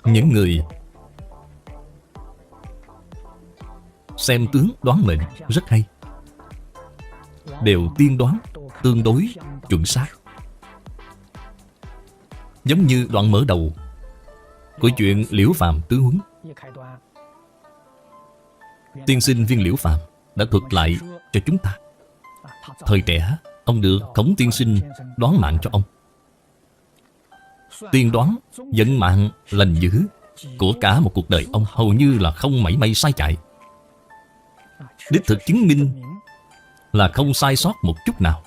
Những người xem tướng đoán mệnh rất hay, đều tiên đoán tương đối chuẩn xác. Giống như đoạn mở đầu của chuyện Liễu Phàm tứ huấn. Tiên sinh Viên Liễu Phàm đã thuật lại cho chúng ta. Thời trẻ, ông được Khổng tiên sinh đoán mạng cho ông. Tiên đoán vận mạng lành dữ của cả một cuộc đời ông hầu như là không mảy may sai chạy. Đích thực chứng minh là không sai sót một chút nào.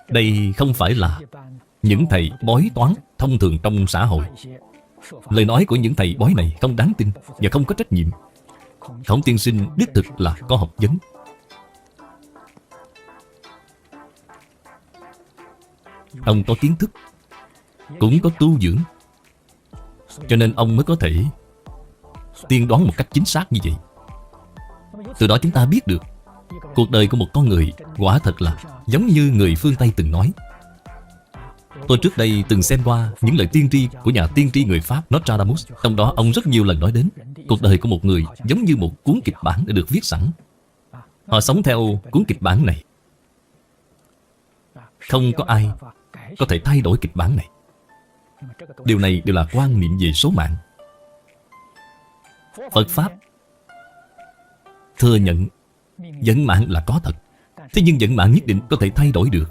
Đây không phải là những thầy bói toán thông thường trong xã hội. Lời nói của những thầy bói này không đáng tin và không có trách nhiệm. Khổng tiên sinh đích thực là có học vấn. Ông có kiến thức, cũng có tu dưỡng, cho nên ông mới có thể tiên đoán một cách chính xác như vậy. Từ đó chúng ta biết được cuộc đời của một con người quả thật là giống như người phương Tây từng nói. Tôi trước đây từng xem qua những lời tiên tri của nhà tiên tri người Pháp Nostradamus. Trong đó ông rất nhiều lần nói đến cuộc đời của một người giống như một cuốn kịch bản đã được viết sẵn. Họ sống theo cuốn kịch bản này. Không có ai có thể thay đổi kịch bản này. Điều này đều là quan niệm về số mạng. Phật Pháp thừa nhận vận mạng là có thật. Thế nhưng vận mạng nhất định có thể thay đổi được,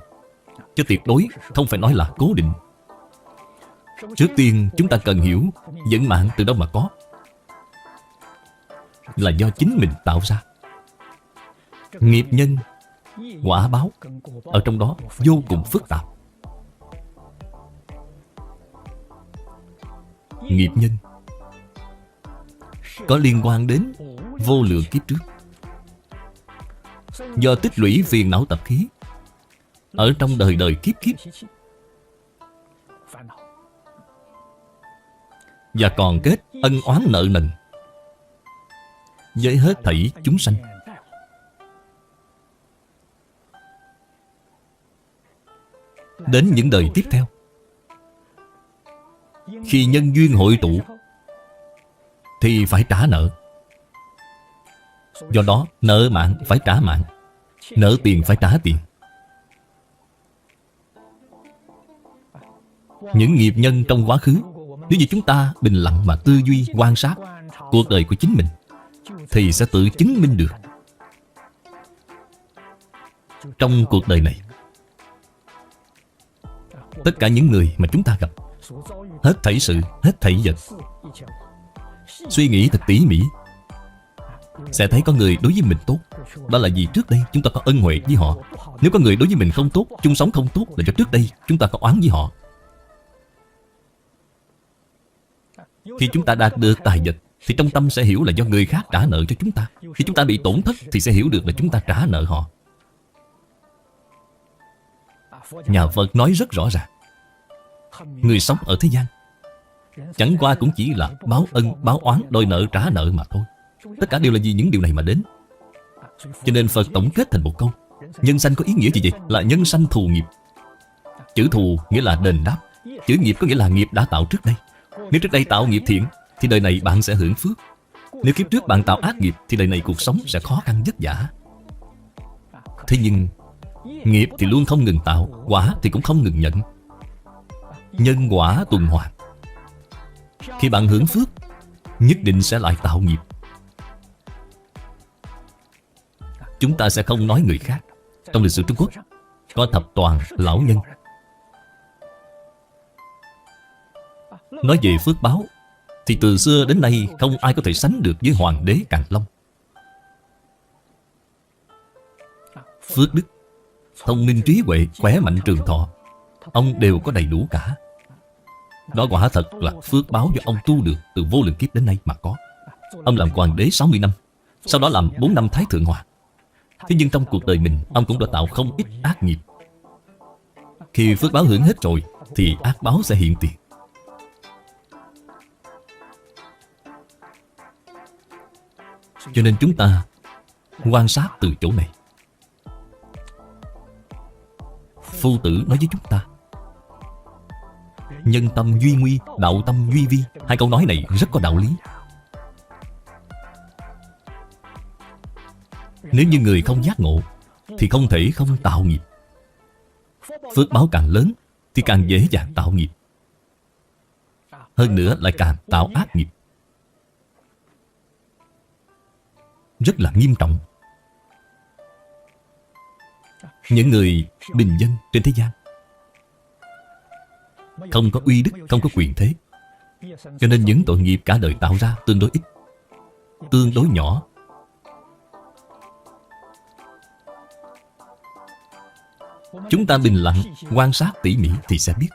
chứ tuyệt đối không phải nói là cố định. Trước tiên chúng ta cần hiểu vận mạng từ đâu mà có. Là do chính mình tạo ra. Nghiệp nhân, quả báo ở trong đó vô cùng phức tạp. Nghiệp nhân có liên quan đến vô lượng kiếp trước. Do tích lũy phiền não tập khí ở trong đời đời kiếp kiếp, và còn kết ân oán nợ nần với hết thảy chúng sanh. Đến những đời tiếp theo, khi nhân duyên hội tụ thì phải trả nợ. Do đó nợ mạng phải trả mạng, nợ tiền phải trả tiền. Những nghiệp nhân trong quá khứ, nếu như chúng ta bình lặng mà tư duy quan sát cuộc đời của chính mình, thì sẽ tự chứng minh được. Trong cuộc đời này, tất cả những người mà chúng ta gặp, hết thảy sự, hết thảy vật, suy nghĩ thật tỉ mỉ, sẽ thấy có người đối với mình tốt. Đó là vì trước đây chúng ta có ân huệ với họ. Nếu có người đối với mình không tốt, chung sống không tốt, là do trước đây chúng ta có oán với họ. Khi chúng ta đạt được tài vật, thì trong tâm sẽ hiểu là do người khác trả nợ cho chúng ta. Khi chúng ta bị tổn thất, thì sẽ hiểu được là chúng ta trả nợ họ. Nhà Phật nói rất rõ ràng, người sống ở thế gian chẳng qua cũng chỉ là báo ân, báo oán, đòi nợ trả nợ mà thôi. Tất cả đều là vì những điều này mà đến. Cho nên Phật tổng kết thành một câu: nhân sanh có ý nghĩa gì vậy? Là nhân sanh thù nghiệp. Chữ thù nghĩa là đền đáp. Chữ nghiệp có nghĩa là nghiệp đã tạo trước đây. Nếu trước đây tạo nghiệp thiện, thì đời này bạn sẽ hưởng phước. Nếu kiếp trước bạn tạo ác nghiệp, thì đời này cuộc sống sẽ khó khăn vất vả. Thế nhưng nghiệp thì luôn không ngừng tạo, quả thì cũng không ngừng nhận. Nhân quả tuần hoàn. Khi bạn hưởng phước, nhất định sẽ lại tạo nghiệp. Chúng ta sẽ không nói người khác. Trong lịch sử Trung Quốc có thập toàn lão nhân. Nói về phước báo, thì từ xưa đến nay không ai có thể sánh được với Hoàng đế Càn Long. Phước đức, thông minh trí huệ, khỏe mạnh trường thọ, ông đều có đầy đủ cả. Đó quả thật là phước báo do ông tu được từ vô lượng kiếp đến nay mà có. Ông làm hoàng đế 60 năm, sau đó làm 4 năm Thái Thượng Hoàng. Thế nhưng trong cuộc đời mình, ông cũng đã tạo không ít ác nghiệp. Khi phước báo hưởng hết rồi, thì ác báo sẽ hiện tiền. Cho nên chúng ta quan sát từ chỗ này. Phu tử nói với chúng ta, Nhân tâm duy nguy, đạo tâm duy vi. Hai câu nói này rất có đạo lý. Nếu như người không giác ngộ thì không thể không tạo nghiệp. Phước báo càng lớn thì càng dễ dàng tạo nghiệp. Hơn nữa lại càng tạo ác nghiệp. Rất là nghiêm trọng. Những người bình dân trên thế gian không có uy đức, không có quyền thế, cho nên những tội nghiệp cả đời tạo ra tương đối ít, tương đối nhỏ. Chúng ta bình lặng quan sát tỉ mỉ thì sẽ biết.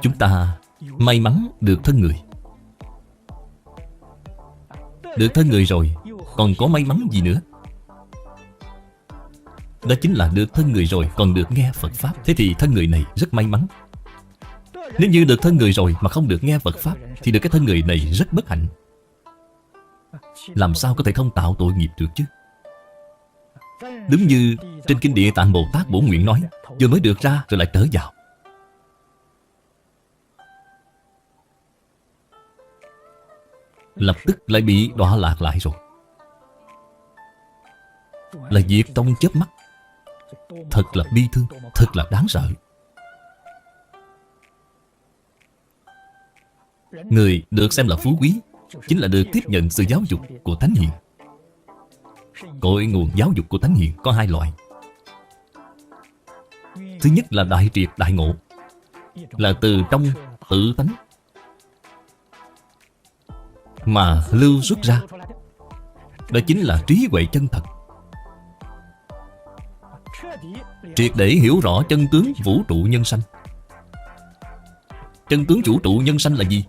Chúng ta may mắn được thân người. Được thân người rồi còn có may mắn gì nữa? Đó chính là được thân người rồi còn được nghe Phật Pháp. Thế thì thân người này rất may mắn. Nếu như được thân người rồi mà không được nghe Phật Pháp thì được cái thân người này rất bất hạnh. Làm sao có thể không tạo tội nghiệp được chứ? Đúng như trên Kinh Địa Tạng Bồ Tát Bổn Nguyện nói, vừa mới được ra rồi lại trở vào. Lập tức lại bị đọa lạc lại rồi. Là việc trong chớp mắt. Thật là bi thương, thật là đáng sợ. Người được xem là phú quý chính là được tiếp nhận sự giáo dục của Thánh Hiền. Cội nguồn giáo dục của Thánh Hiền có hai loại. Thứ nhất là đại triệt đại ngộ, là từ trong tự tánh mà lưu xuất ra. Đó chính là trí huệ chân thật, triệt để hiểu rõ chân tướng vũ trụ nhân sanh. Chân tướng vũ trụ nhân sanh là gì?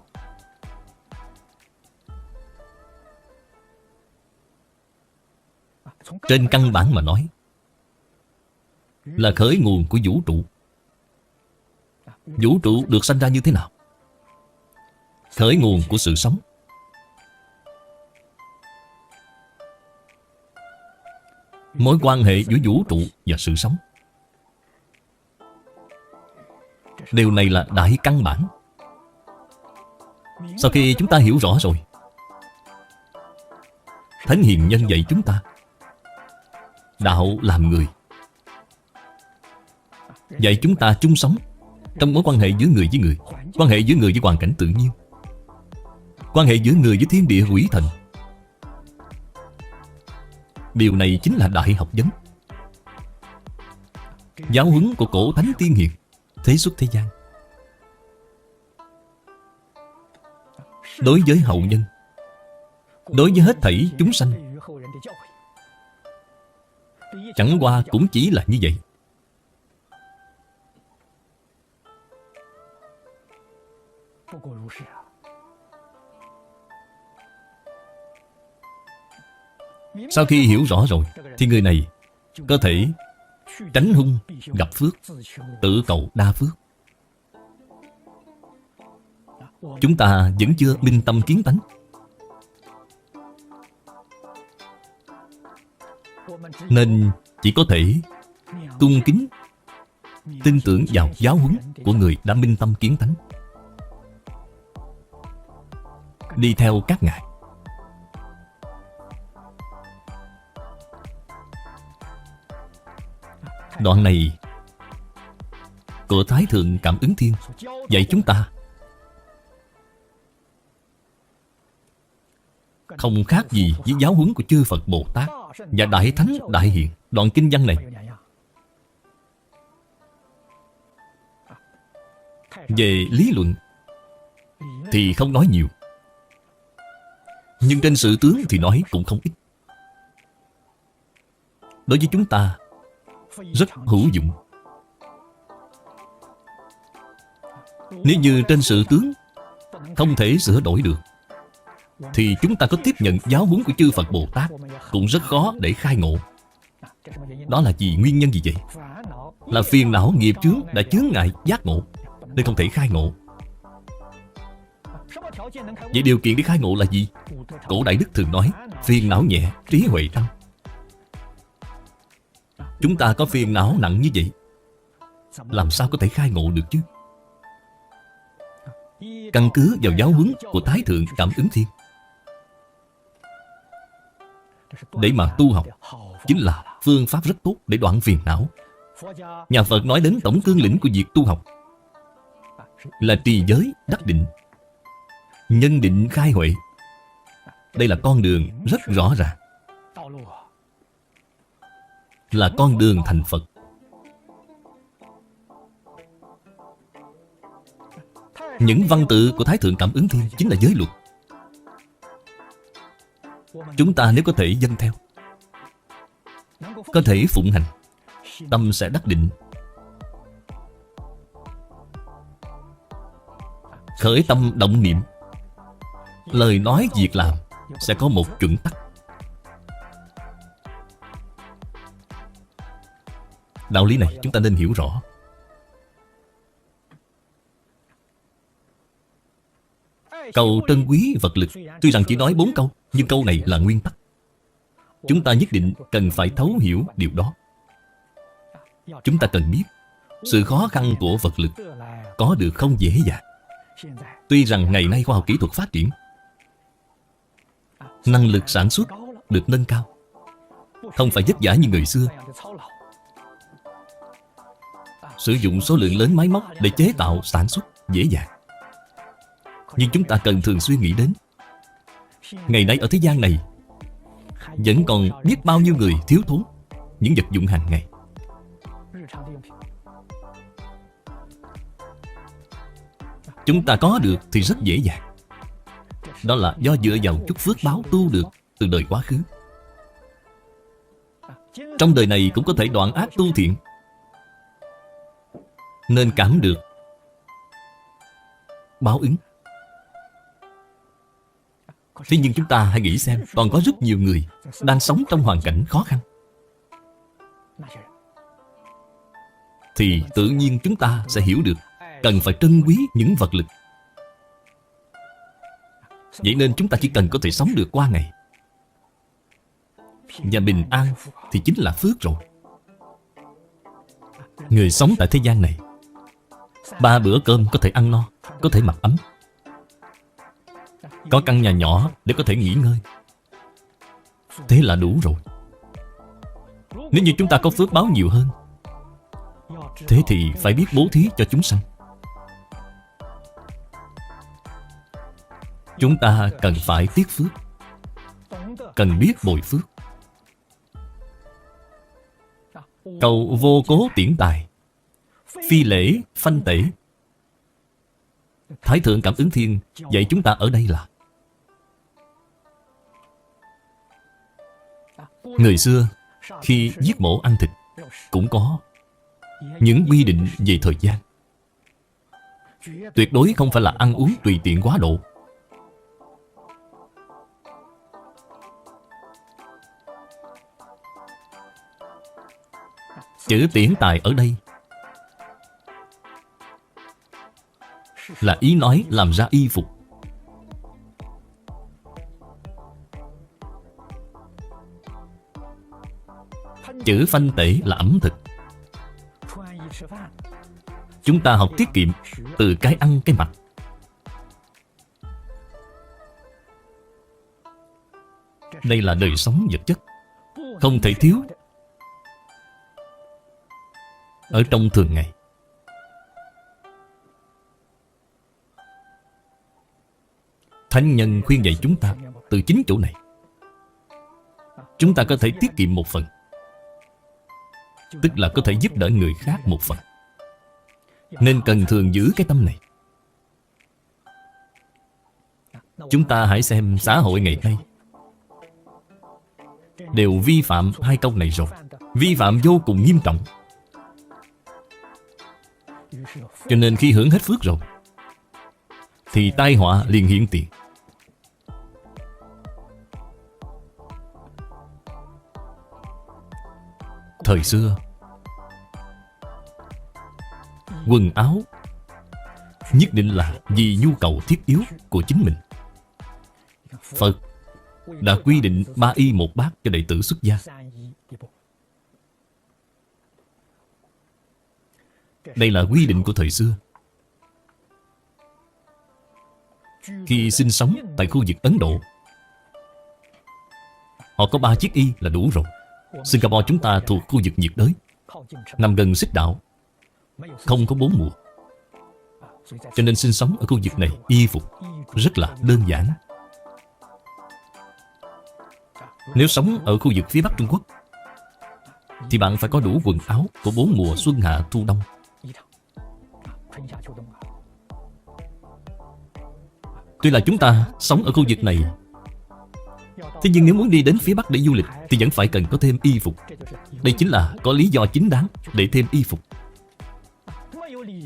Trên căn bản mà nói là khởi nguồn của vũ trụ. Vũ trụ được sanh ra như thế nào? Khởi nguồn của sự sống. Mối quan hệ giữa vũ trụ và sự sống. Điều này là đại căn bản. Sau khi chúng ta hiểu rõ rồi, Thánh Hiền Nhân dạy chúng ta đạo làm người, dạy chúng ta chung sống trong mối quan hệ giữa người với người, quan hệ giữa người với hoàn cảnh tự nhiên, quan hệ giữa người với thiên địa quỷ thần. Điều này chính là đại học vấn, giáo huấn của cổ thánh tiên hiền thế xuất thế gian. Đối với hậu nhân, đối với hết thảy chúng sanh, chẳng qua cũng chỉ là như vậy. Sau khi hiểu rõ rồi thì người này có thể tránh hung gặp phước, tự cầu đa phước. Chúng ta vẫn chưa minh tâm kiến tánh, nên chỉ có thể cung kính tin tưởng vào giáo huấn của người đã minh tâm kiến tánh, đi theo các ngài. Đoạn này của Thái Thượng Cảm Ứng Thiên dạy chúng ta không khác gì với giáo huấn của chư Phật Bồ Tát và Đại Thánh Đại Hiền. Đoạn kinh văn này về lý luận thì không nói nhiều, nhưng trên sự tướng thì nói cũng không ít. Đối với chúng ta rất hữu dụng. Nếu như trên sự tướng không thể sửa đổi được, thì chúng ta có tiếp nhận giáo huấn của chư Phật Bồ Tát cũng rất khó để khai ngộ. Đó là vì nguyên nhân gì vậy? Là phiền não nghiệp chướng đã chướng ngại giác ngộ, nên không thể khai ngộ. Vậy điều kiện để khai ngộ là gì? Cổ Đại Đức thường nói phiền não nhẹ, trí huệ tăng. Chúng ta có phiền não nặng như vậy, làm sao có thể khai ngộ được chứ? Căn cứ vào giáo huấn của Thái Thượng Cảm Ứng Thiên để mà tu học chính là phương pháp rất tốt để đoạn phiền não. Nhà Phật nói đến tổng cương lĩnh của việc tu học là trì giới đắc định, nhân định khai huệ. Đây là con đường rất rõ ràng, là con đường thành Phật. Những văn tự của Thái Thượng Cảm Ứng Thiên chính là giới luật. Chúng ta nếu có thể dâng theo, có thể phụng hành, tâm sẽ đắc định. Khởi tâm động niệm, lời nói việc làm sẽ có một chuẩn tắc. Đạo lý này chúng ta nên hiểu rõ. Cầu trân quý vật lực, tuy rằng chỉ nói 4 câu, nhưng câu này là nguyên tắc. Chúng ta nhất định cần phải thấu hiểu điều đó. Chúng ta cần biết sự khó khăn của vật lực có được không dễ dàng. Tuy rằng ngày nay khoa học kỹ thuật phát triển, năng lực sản xuất được nâng cao, không phải vất vả như người xưa sử dụng số lượng lớn máy móc để chế tạo sản xuất dễ dàng. Nhưng chúng ta cần thường xuyên nghĩ đến, ngày nay ở thế gian này vẫn còn biết bao nhiêu người thiếu thốn những vật dụng hàng ngày. Chúng ta có được thì rất dễ dàng. Đó là do dựa vào chút phước báo tu được từ đời quá khứ. Trong đời này cũng có thể đoạn ác tu thiện, nên cảm được báo ứng. Thế nhưng chúng ta hãy nghĩ xem, còn có rất nhiều người đang sống trong hoàn cảnh khó khăn, thì tự nhiên chúng ta sẽ hiểu được cần phải trân quý những vật lực. Vậy nên chúng ta chỉ cần có thể sống được qua ngày và bình an thì chính là phước rồi. Người sống tại thế gian này, 3 bữa cơm có thể ăn no, có thể mặc ấm, có căn nhà nhỏ để có thể nghỉ ngơi, thế là đủ rồi. Nếu như chúng ta có phước báo nhiều hơn, thế thì phải biết bố thí cho chúng sanh. Chúng ta cần phải tiếc phước, cần biết bồi phước. Cầu vô cố tiễn tài, phi lễ phanh tể. Thái Thượng Cảm Ứng Thiên dạy chúng ta ở đây là, người xưa khi giết mổ ăn thịt cũng có những quy định về thời gian. Tuyệt đối không phải là ăn uống tùy tiện quá độ. Chữ tiễn tài ở đây là ý nói làm ra y phục. Chữ phanh tể là ẩm thực. Chúng ta học tiết kiệm từ cái ăn cái mặc. Đây là đời sống vật chất, không thể thiếu ở trong thường ngày. Thánh nhân khuyên dạy chúng ta từ chính chỗ này. Chúng ta có thể tiết kiệm một phần, tức là có thể giúp đỡ người khác một phần. Nên cần thường giữ cái tâm này. Chúng ta hãy xem xã hội ngày nay đều vi phạm 2 câu này rồi. Vi phạm vô cùng nghiêm trọng. Cho nên khi hưởng hết phước rồi thì tai họa liền hiện tiền. Thời xưa, quần áo nhất định là vì nhu cầu thiết yếu của chính mình. Phật đã quy định 3 y 1 bát cho đệ tử xuất gia. Đây là quy định của thời xưa. Khi sinh sống tại khu vực Ấn Độ, họ có 3 chiếc y là đủ rồi. Singapore chúng ta thuộc khu vực nhiệt đới, nằm gần xích đạo, không có 4 mùa. Cho nên sinh sống ở khu vực này, y phục rất là đơn giản. Nếu sống ở khu vực phía Bắc Trung Quốc thì bạn phải có đủ quần áo của 4 mùa xuân hạ thu đông. Tuy là chúng ta sống ở khu vực này, thế nhưng nếu muốn đi đến phía Bắc để du lịch thì vẫn phải cần có thêm y phục. Đây chính là có lý do chính đáng để thêm y phục.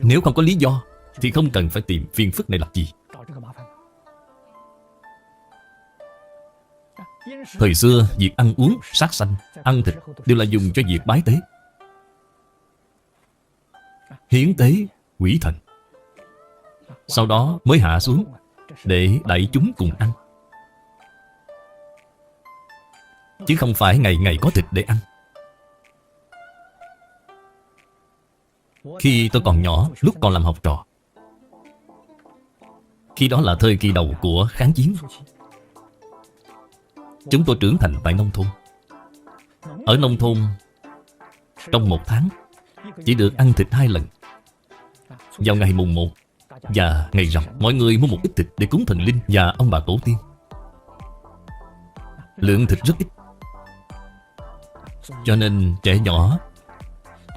Nếu không có lý do thì không cần phải tìm phiền phức này làm gì. Thời xưa, việc ăn uống, sát sanh, ăn thịt đều là dùng cho việc bái tế, hiến tế quỷ thần. Sau đó mới hạ xuống để đẩy chúng cùng ăn, chứ không phải ngày ngày có thịt để ăn. Khi tôi còn nhỏ, lúc còn làm học trò, khi đó là thời kỳ đầu của kháng chiến, chúng tôi trưởng thành tại nông thôn. Ở nông thôn, trong 1 tháng chỉ được ăn thịt 2 lần. Vào ngày mùng 1 và ngày rằm, mọi người mua một ít thịt để cúng thần linh và ông bà tổ tiên. Lượng thịt rất ít, cho nên trẻ nhỏ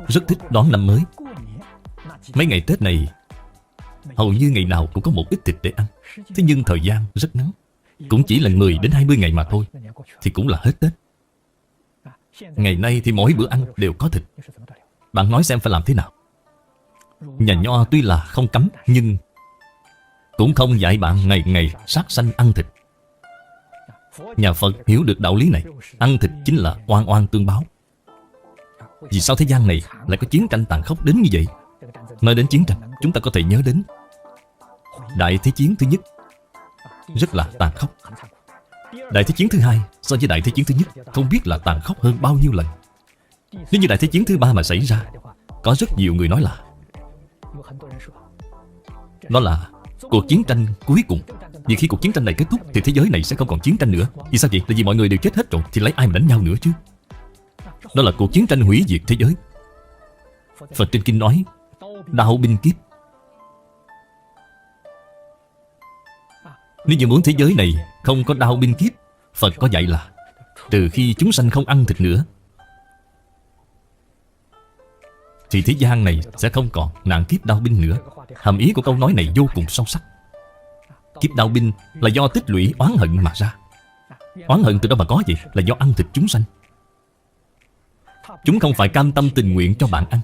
rất thích đón năm mới. Mấy ngày Tết này hầu như ngày nào cũng có một ít thịt để ăn. Thế nhưng thời gian rất ngắn, cũng chỉ là 10 đến 20 ngày mà thôi, thì cũng là hết Tết. Ngày nay thì mỗi bữa ăn đều có thịt. Bạn nói xem phải làm thế nào? Nhà Nho tuy là không cấm, nhưng cũng không dạy bạn ngày ngày sát sanh ăn thịt. Nhà Phật hiểu được đạo lý này. Ăn thịt chính là oan oan tương báo. Vì sao thế gian này lại có chiến tranh tàn khốc đến như vậy? Nói đến chiến tranh, chúng ta có thể nhớ đến Đại Thế Chiến thứ nhất, rất là tàn khốc. Đại Thế Chiến thứ hai so với Đại Thế Chiến thứ nhất không biết là tàn khốc hơn bao nhiêu lần. Nếu như Đại Thế Chiến thứ ba mà xảy ra, có rất nhiều người nói là đó là cuộc chiến tranh cuối cùng. Vì khi cuộc chiến tranh này kết thúc thì thế giới này sẽ không còn chiến tranh nữa. Vì sao vậy? Là vì mọi người đều chết hết rồi, thì lấy ai mà đánh nhau nữa chứ? Đó là cuộc chiến tranh hủy diệt thế giới. Phật trên kinh nói đao binh kiếp. Nếu như muốn thế giới này không có đao binh kiếp, Phật có dạy là trừ khi chúng sanh không ăn thịt nữa thì thế gian này sẽ không còn nạn kiếp đao binh nữa. Hàm ý của câu nói này vô cùng sâu sắc. Kiếp đao binh là do tích lũy oán hận mà ra. Oán hận từ đâu mà có vậy? Là do ăn thịt chúng sanh. Chúng không phải cam tâm tình nguyện cho bạn ăn.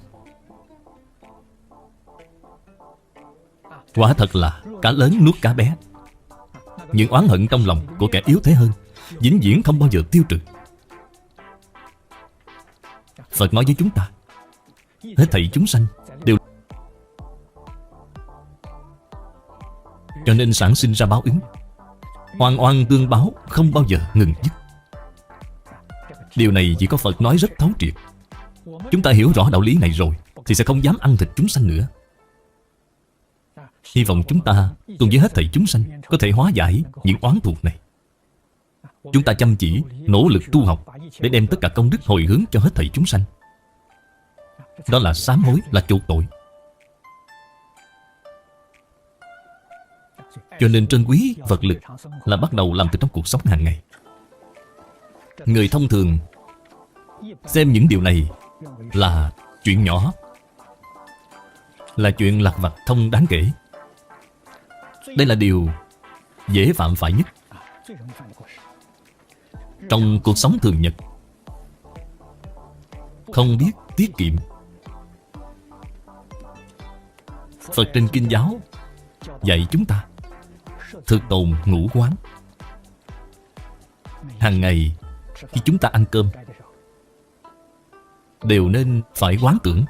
Quả thật là cá lớn nuốt cá bé. Những oán hận trong lòng của kẻ yếu thế hơn vĩnh viễn không bao giờ tiêu trừ. Phật nói với chúng ta, hết thảy chúng sanh đều, cho nên sản sinh ra báo ứng. Oan oan tương báo không bao giờ ngừng dứt. Điều này chỉ có Phật nói rất thấu triệt. Chúng ta hiểu rõ đạo lý này rồi thì sẽ không dám ăn thịt chúng sanh nữa. Hy vọng chúng ta cùng với hết thảy chúng sanh có thể hóa giải những oán thù này. Chúng ta chăm chỉ, nỗ lực tu học để đem tất cả công đức hồi hướng cho hết thảy chúng sanh. Đó là sám hối, là chuộc tội. Cho nên trân quý vật lực là bắt đầu làm từ trong cuộc sống hàng ngày. Người thông thường xem những điều này là chuyện nhỏ, là chuyện lặt vặt không đáng kể. Đây là điều dễ phạm phải nhất. Trong cuộc sống thường nhật, không biết tiết kiệm. Phật trên kinh giáo dạy chúng ta thực tồn ngũ quán. Hàng ngày khi chúng ta ăn cơm đều nên phải quán tưởng.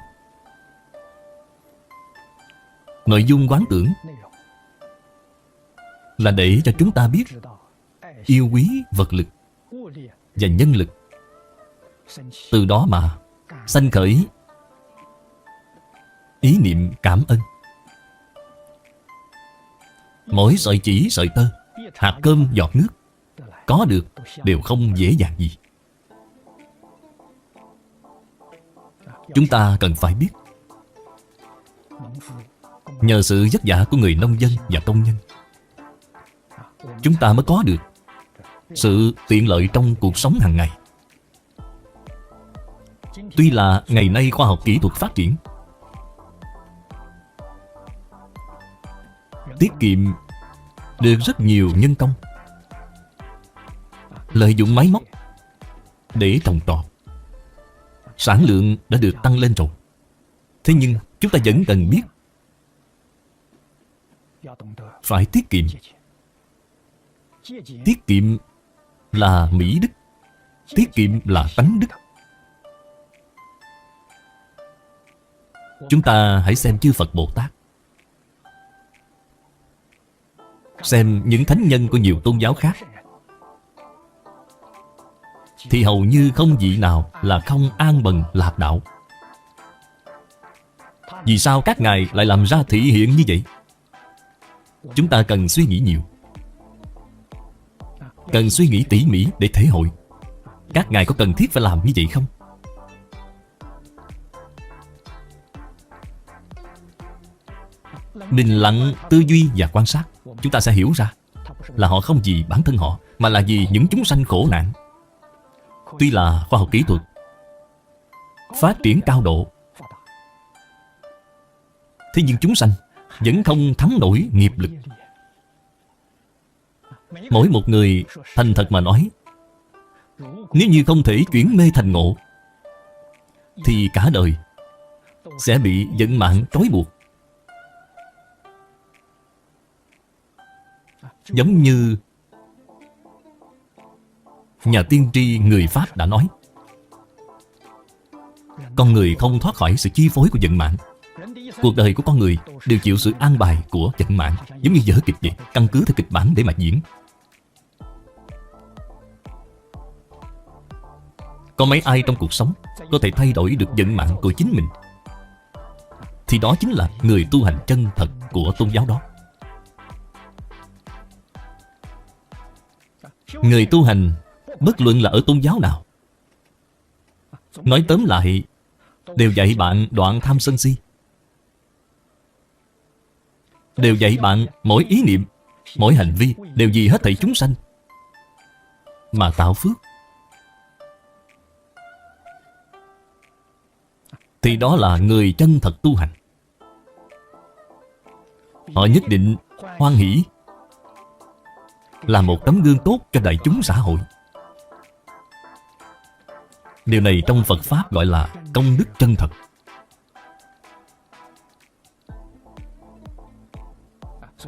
Nội dung quán tưởng là để cho chúng ta biết yêu quý vật lực và nhân lực, từ đó mà sanh khởi ý niệm cảm ơn. Mỗi sợi chỉ sợi tơ, hạt cơm giọt nước, có được đều không dễ dàng gì. Chúng ta cần phải biết, nhờ sự vất vả của người nông dân và công nhân, chúng ta mới có được sự tiện lợi trong cuộc sống hàng ngày. Tuy là ngày nay khoa học kỹ thuật phát triển, tiết kiệm được rất nhiều nhân công, lợi dụng máy móc để trồng trọt, sản lượng đã được tăng lên rồi. Thế nhưng chúng ta vẫn cần biết phải tiết kiệm. Tiết kiệm là mỹ đức, tiết kiệm là tánh đức. Chúng ta hãy xem chư Phật Bồ Tát, xem những thánh nhân của nhiều tôn giáo khác, thì hầu như không vị nào là không an bần lạc đạo. Vì sao các ngài lại làm ra thị hiện như vậy? Chúng ta cần suy nghĩ nhiều, cần suy nghĩ tỉ mỉ để thể hội các ngài có cần thiết phải làm như vậy không? Bình lặng tư duy và quan sát, chúng ta sẽ hiểu ra là họ không vì bản thân họ, mà là vì những chúng sanh khổ nạn. Tuy là khoa học kỹ thuật phát triển cao độ, thế nhưng chúng sanh vẫn không thắng nổi nghiệp lực. Mỗi một người thành thật mà nói, nếu như không thể chuyển mê thành ngộ, thì cả đời sẽ bị vận mạng trói buộc. Giống như nhà tiên tri người Pháp đã nói, con người không thoát khỏi sự chi phối của vận mạng. Cuộc đời của con người đều chịu sự an bài của vận mạng, giống như vở kịch vậy, căn cứ theo kịch bản để mà diễn. Có mấy ai trong cuộc sống có thể thay đổi được vận mạng của chính mình, thì đó chính là người tu hành chân thật của tôn giáo đó. Người tu hành bất luận là ở tôn giáo nào, nói tóm lại, đều dạy bạn đoạn tham sân si, đều dạy bạn mỗi ý niệm, mỗi hành vi đều vì hết thảy chúng sanh mà tạo phước. Thì đó là người chân thật tu hành. Họ nhất định hoan hỷ là một tấm gương tốt cho đại chúng xã hội. Điều này trong Phật Pháp gọi là công đức chân thật.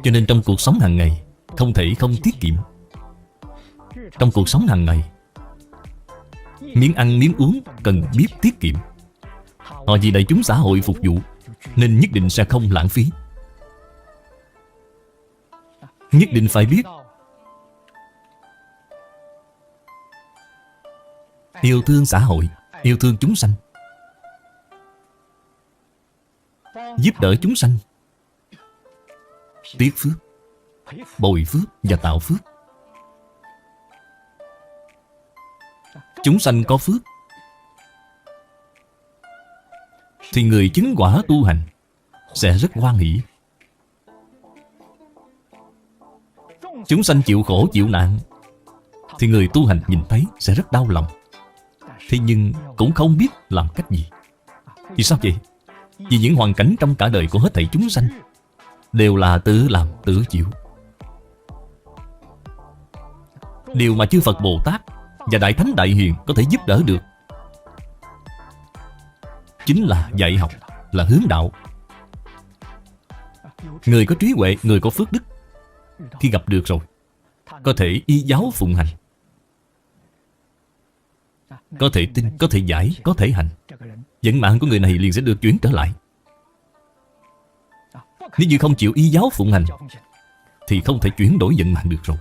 Cho nên trong cuộc sống hàng ngày không thể không tiết kiệm. Trong cuộc sống hàng ngày, miếng ăn miếng uống cần biết tiết kiệm. Họ vì đại chúng xã hội phục vụ nên nhất định sẽ không lãng phí. Nhất định phải biết yêu thương xã hội, yêu thương chúng sanh, giúp đỡ chúng sanh, tiết phước, bồi phước và tạo phước. Chúng sanh có phước thì người chứng quả tu hành sẽ rất hoan hỷ. Chúng sanh chịu khổ chịu nạn thì người tu hành nhìn thấy sẽ rất đau lòng. Thế nhưng cũng không biết làm cách gì. Vì sao vậy? Vì những hoàn cảnh trong cả đời của hết thảy chúng sanh đều là tự làm tự chịu. Điều mà chư Phật Bồ Tát và Đại Thánh Đại Hiền có thể giúp đỡ được chính là dạy học, là hướng đạo. Người có trí huệ, người có phước đức, khi gặp được rồi, có thể y giáo phụng hành, có thể tin, có thể giải, có thể hành. Vận mạng của người này liền sẽ được chuyển trở lại. Nếu như không chịu y giáo phụng hành thì không thể chuyển đổi vận mạng được rồi.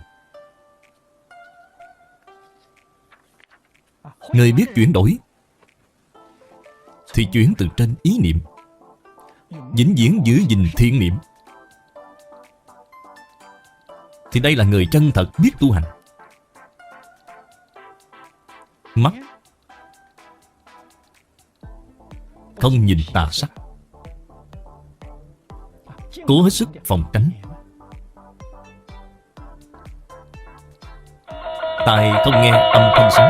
Người biết chuyển đổi thì chuyển từ trên ý niệm, vĩnh viễn giữ gìn thiện niệm, thì đây là người chân thật biết tu hành. Mắt không nhìn tà sắc, cố hết sức phòng tránh. Tai không nghe âm thanh xấu,